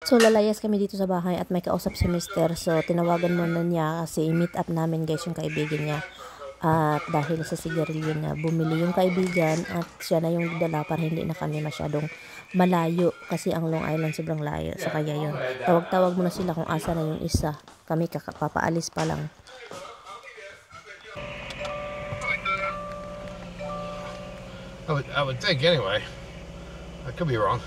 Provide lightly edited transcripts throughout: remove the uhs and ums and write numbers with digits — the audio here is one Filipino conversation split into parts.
So, lalayas kami dito sa bahay at may kausap si Mister. So, tinawagan muna niya kasi meet up namin guys yung kaibigan niya. At dahil sa sigarilyo na bumili yung kaibigan at siya na yung dala para hindi na kami masyadong malayo. Kasi ang Long Island sobrang layo. So, kaya yun. Tawag-tawag muna sila kung asa na yung isa. Kami papaalis pa lang. I would think anyway. I could be wrong.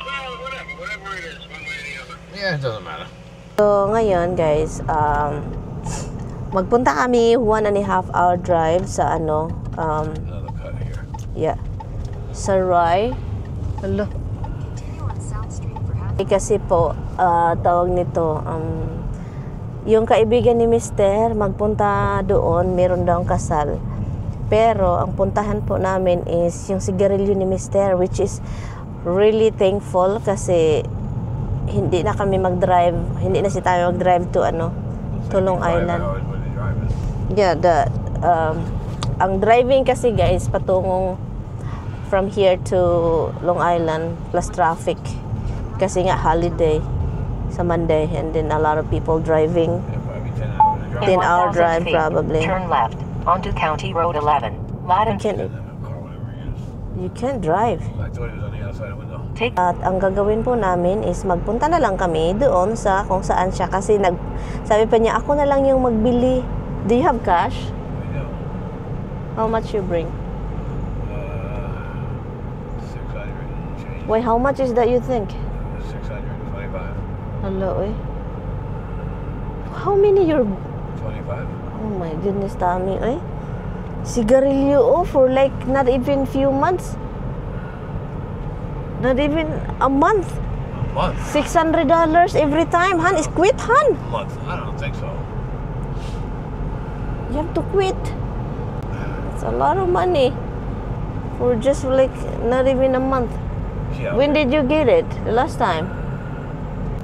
Well, whatever it is, one way or the other. Yeah, it doesn't matter. So, ngayon guys, magpunta kami 1.5 hour drive sa Another cut here. Yeah. Sa Roy. Hello. Kasi po, tawag nito, yung kaibigan ni Mister, magpunta doon, meron daw kasal. Pero, ang puntahan po namin is yung sigarilyo ni Mister, which is really thankful kasi hindi na kami mag-drive, hindi na si tayo mag-drive to Long Island. Yeah, ang driving kasi guys, patungong from here to Long Island plus traffic. Kasi nga holiday sa Monday and then a lot of people driving. 10-hour drive probably. Turn left onto County Road 11. You can't drive. I thought it was on the other side of the window. At ang gagawin po namin is magpunta na lang kami doon sa kung saan siya kasi sabi pa niya ako na lang yung magbili. Do you have cash? We do. How much you bring? 600 and change. Wait, how much is that you think? 625. Hello, eh. How many you're... 25. Oh my goodness, Tommy, eh. Sigarilyo, for like not even few months. Not even a month. A month? $600 every time, Han. Is quit, Han. A month? I don't think so. You have to quit. It's a lot of money for just like not even a month. Yeah. When did you get it? The last time?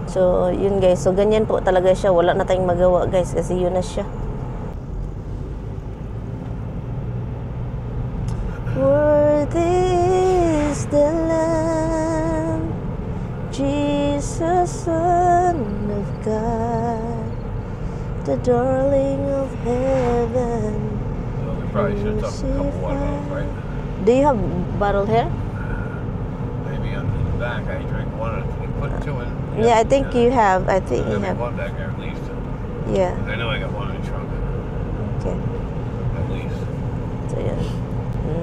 So, yun guys. So, ganyan po talaga siya. Wala na tayong magawa guys kasi yun na siya. Worthy is the Lamb, Jesus, Son of God, the darling of heaven. Well, we probably should have took a couple water bottles, right? Do you have bottled hair? Maybe on the back. I drank one. We put two in. Yeah, I think you have. I think you have. One back there at least. Yeah. I know I got one in the trunk. Okay. At least. So, yun.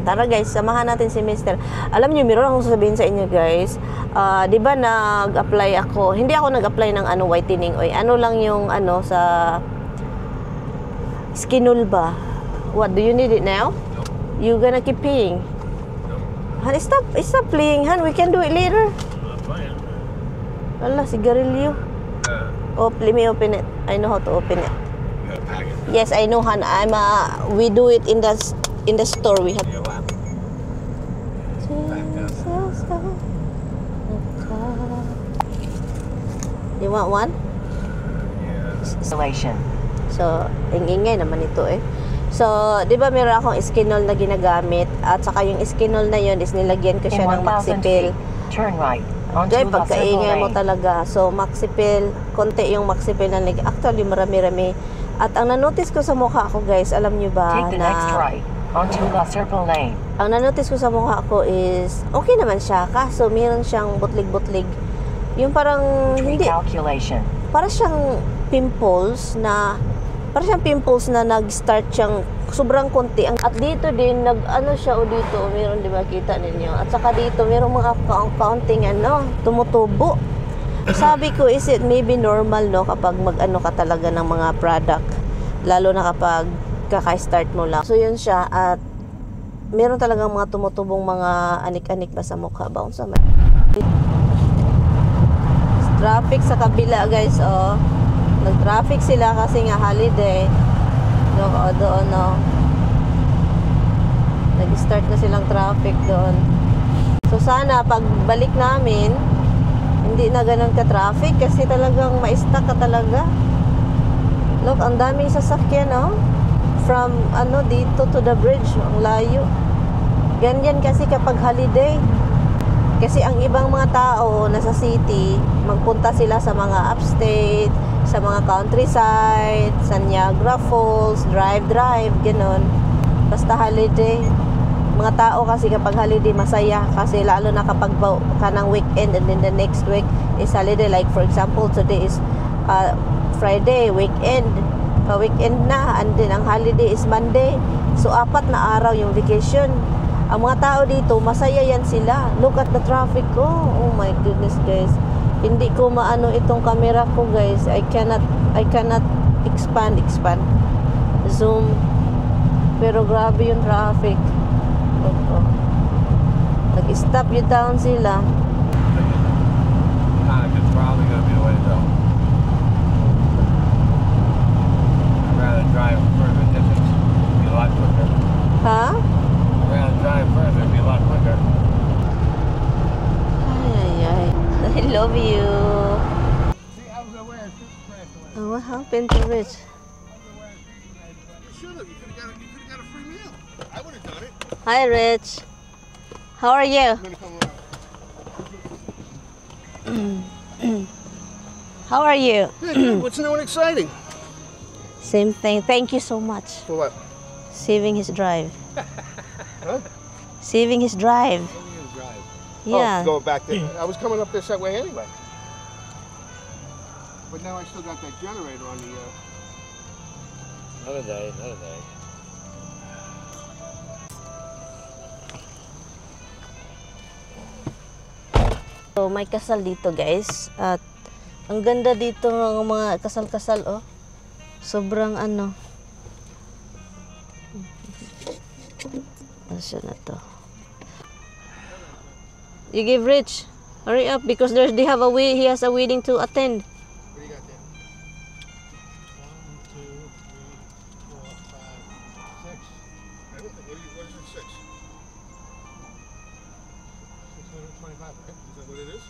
Tara guys, samahan natin si Mister. Alam niyo, meron akong sasabihin sa inyo guys. Di ba nag-apply ako? Hindi ako nag-apply ng whitening oil. Ano lang yung sa Skinulba. What, do you need it now? No. You gonna keep paying? No. Han, stop playing, Han. We can do it later. I'm fine. Ala, sigarilyo. Oh, let me open it. I know how to open it. You gotta pack it. Yes, I know, Han. We do it in the store. We have. Yeah, wow. You want one? Yeah. Installation. So, ingingay naman ito eh. So, di ba meron akong Skinol na ginagamit at saka yung Skinol na yun is nilagyan ko siya ng Maxipil. Turn right onto Dahil La Circle pagkaingay mo Lane. talaga. So, Maxipil, konti yung Maxipil na actually marami-rami. At ang nanotice ko sa mukha ko guys, alam nyo ba Take the next right onto La Circle Lane. ang nanotice ko sa mukha ko is okay naman siya, kaso meron siyang butlig-butlig. Yung parang hindi, Recalculation. para siyang pimples na nag-start siyang sobrang konti. At dito din siya dito, meron, di ba kita ninyo? At saka dito meron mga counting tumutubo. Sabi ko, is it maybe normal kapag ka talaga ng mga product, lalo na kapag kaka-start mo lang. So yun siya, at meron talagang mga tumutubong mga anik-anik ba sa mukha ba? Traffic sa kabila guys, oh. Nag-traffic sila kasi nga holiday. Doon, nag-start na silang traffic doon. So sana pag balik namin, hindi na ganun ka-traffic kasi talagang ma-stuck ka talaga. Look, ang daming sasakyan, oh. From dito to the bridge, ang layo. Ganyan kasi kapag holiday. Kasi ang ibang mga tao nasa city, magpunta sila sa mga upstate, sa mga countryside, sa Niagara Falls, drive, gano'n. Basta holiday. Mga tao kasi kapag holiday, masaya. Kasi lalo na kapag ka ng weekend and then the next week is holiday. Like for example, today is Friday, weekend. Pa-weekend na, and then ang holiday is Monday. So, 4 na araw yung vacation. Ang mga tao dito, masaya yan sila. Look at the traffic ko. Oh my goodness, guys. Hindi ko maano itong camera ko, guys. I cannot expand. Zoom. Pero grabe yung traffic. Oh. Nag-stop you down sila. It's probably going to be the way to go. I'd rather drive further distance. It'd be a lot quicker. Ha? I'd rather drive further. It'd be a lot quicker. Ay. I love you. See, I was aware of two crashed away. Oh, what happened to Rich? You should have. You could have got a free meal. I would have done it. Hi, Rich. How are you? I'm going to come around. How are you? Good. What's new and exciting? Same thing. Thank you so much. For what? Saving his drive. Huh? Saving his drive. Drive. Yeah. Oh, going back there. I was coming up this that way anyway. But now I still got that generator on the. Another day. So, may kasal dito, guys. At ang ganda dito ng mga kasal-kasal, oh. Sobrang ano. Asya na to. You give Rich. Hurry up because he has a wedding to attend. What do you got there? 1, 2, 3, 4, 5, 6. What is it? 6. 625, right? Is that what it is?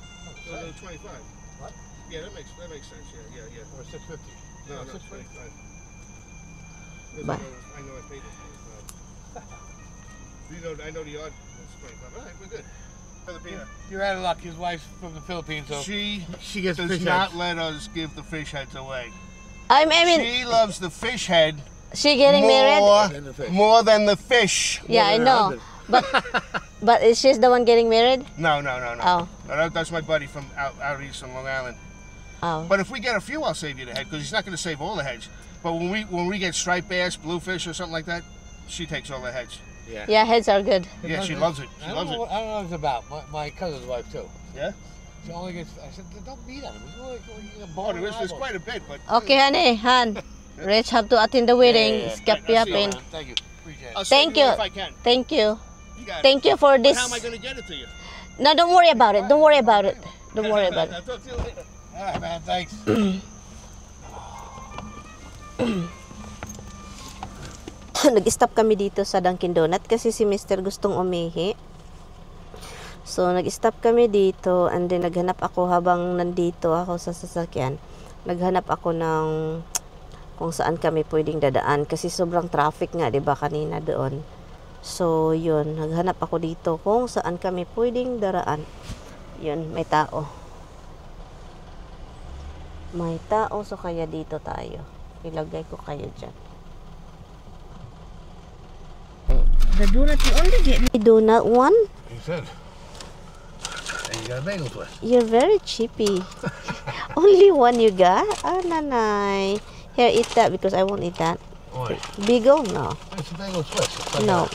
625. What? Yeah, that makes sense. Yeah. Or 650. No, 625. Bye. I know I paid it. I know the odd is 25. All right, we're good. Filipina. You're out of luck. His wife's from the Philippines, so She gets does fish not heads. let us give the fish heads away. I mean, She loves the fish head she getting married? Than the fish. more than the fish. Yeah, I than her know. But is she the one getting married? No. Oh. No, that's my buddy from out east on Long Island. Oh. But if we get a few, I'll save you the head because he's not going to save all the heads. But when we get striped bass, bluefish, or something like that, she takes all the heads. Yeah, heads are good. Yeah, she loves it. She I loves don't it. know, I don't know what it's about. My cousin's wife too. Yeah. She only gets. I said, don't beat on him. He's only a Oh, ball. there's quite a bit, but. Okay, honey, Han. Rich have to attend the wedding. Yeah. Skip I see yapping. Thank you. Appreciate I'll it. save Thank you. if I can. Thank you. You got it. Thank you for But this. how am I going to get it to you? No, don't worry about it. Don't worry about it. Don't worry about it. I'll talk to you later. All right, man. Thanks. Nag-stop kami dito sa Dunkin Donut kasi si Mr. gustong umihi. So, nag-stop kami dito and then naghanap ako habang nandito ako sa sasakyan. Naghanap ako ng kung saan kami pwedeng dadaan kasi sobrang traffic nga, 'di ba, kanina doon. So, yun, naghanap ako dito kung saan kami pwedeng daraan. Yun, may tao. May tao, so kaya dito tayo. Ilagay ko kayo dyan. The donut, you only get me donut one? You said. And you got a bagel twist. You're very cheapy. Only one you got? Ah, nanay. Here, eat that because I won't eat that. Why? Bigel? No. It's a bagel twist. It's like No.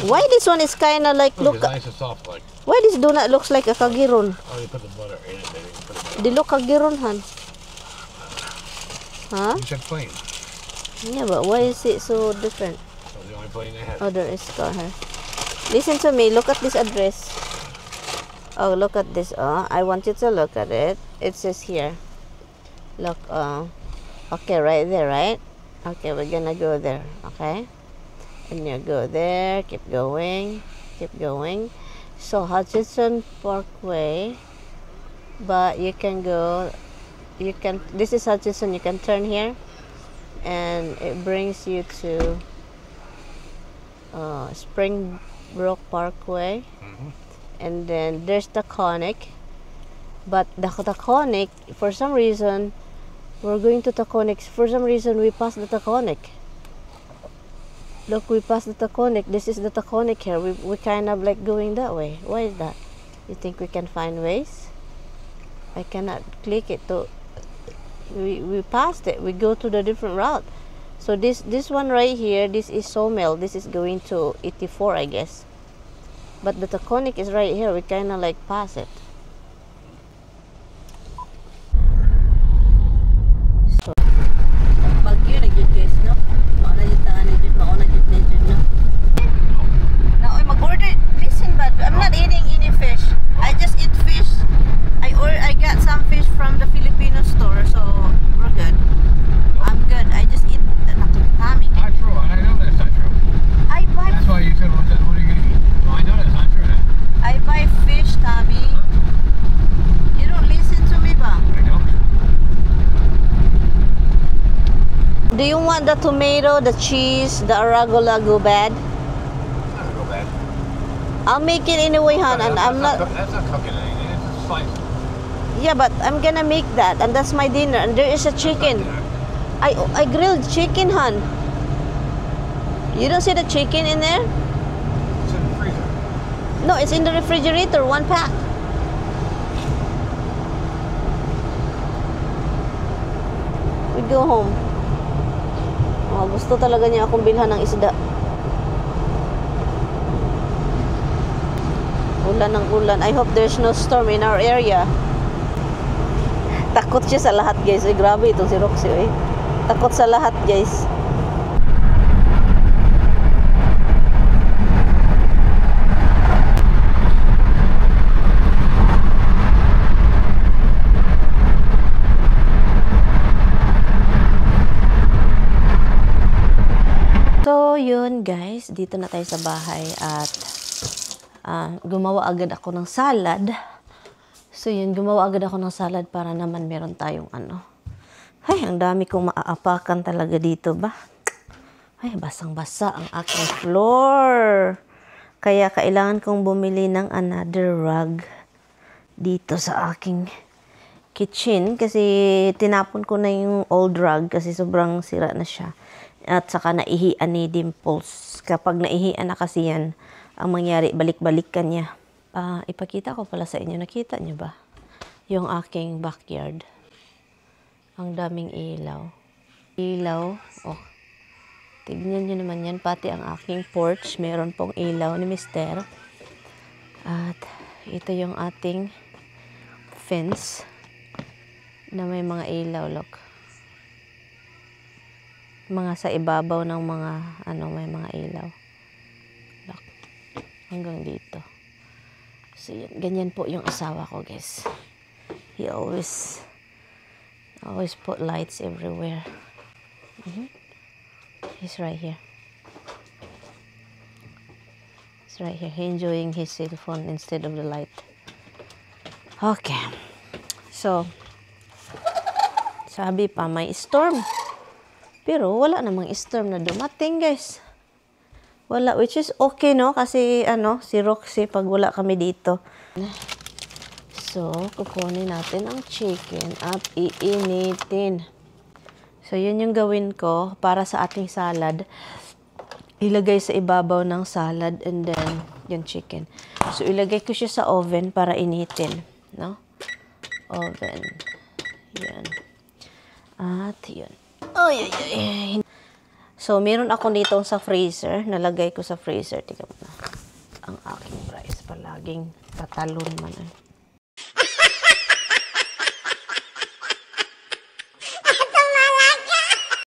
Why this one is kind of like, Look, look, it's nice and soft like. why this donut looks like a kagiron? Oh, you put the butter in it. Then you put the butter. They look kagiron, han. Huh? You said plain. Yeah, but why is it so different? That was the only plain they had. Oh, there is car here. Listen to me. Look at this address. Oh, look at this. I want you to look at it. It says here. Look. Okay, right there, right? Okay, we're gonna go there. Okay, and you go there. Keep going. Keep going. So Hutchinson Parkway, but you can go. You can. This is Hutchinson. You can turn here, and it brings you to Springbrook Parkway. and then there's the Taconic. But the Taconic, for some reason, we're going to Taconic. For some reason, we passed the Taconic. Look, we passed the Taconic. This is the Taconic here. We kind of like going that way. Why is that? You think we can find ways? I cannot click it to. We passed it. We go to the different route. So this one right here, this is Sawmill. This is going to 84, I guess. But the Taconic is right here. We kind of like pass it. So, bagyo na yun guys, no? Mauna yun tahan na yun. Mauna yun na yun, no? Now, I mag-order. Listen, but I'm not eating any fish. I just eat fish. I got some fish from the Filipino store, so we're good. I'm good. I just eat Tommy. Not true. I know that's not true. I buy That's why you said, what are you going to eat? No, I know that's not true. I buy fish, Tommy. You don't listen to me, ba? I know. Do you want the tomato, the cheese, the arugula go bad? It's not going to go bad. I'll make it anyway, hon, and I'm not. That's not cooking anything. It's just sliced. Yeah, but I'm gonna make that, and that's my dinner. And there is a chicken. I grilled chicken, hon. You don't see the chicken in there? It's in the freezer. No, it's in the refrigerator, 1 pack. We go home. Oh, gusto talaga niya akong bilhan ng isda. Ulan ng ulan. I hope there's no storm in our area. Takot siya sa lahat, guys. Ay, grabe itong si Roxy, eh. Takot sa lahat, guys. So, yun, guys. Dito na tayo sa bahay at gumawa agad ako ng salad. So, yun, gumawa agad ako ng salad para naman meron tayong ano. Ay, ang dami kong maaapakan talaga dito ba? Ay, basang-basa ang aking floor. Kaya kailangan kong bumili ng another rug dito sa aking kitchen. Kasi tinapon ko na yung old rug kasi sobrang sira na siya. At saka naihian ni Dimples. Kapag naihian na kasi yan, ang mangyari, balik-balikan niya. Ipakita ko pala sa inyo. Nakita niyo ba? Yung aking backyard. Ang daming ilaw. Ilaw. Oh. Tignan niyo naman yan. Pati ang aking porch. Meron pong ilaw ni Mister. At ito yung ating fence na may mga ilaw. Look. Mga sa ibabaw ng mga may mga ilaw. Look. Hanggang dito. So, yun. Ganyan po yung asawa ko, guys. He always put lights everywhere. He's right here. He's right here. He's enjoying his cell phone instead of the light. Okay. So, sabi pa, may storm. Pero wala namang storm na dumating, guys. Wala, which is okay, no? Kasi, si Roxy, pag wala kami dito. So, kukunin natin ang chicken at iinitin. So, yun yung gawin ko para sa ating salad. Ilagay sa ibabaw ng salad and then yung chicken. So, ilagay ko siya sa oven para initin, no? Oven. Yan. At yun. Ay, ay, ay. So, meron ako dito sa freezer. Nalagay ko sa freezer. Tingnan mo na. Ang aking rice palaging tatalon man.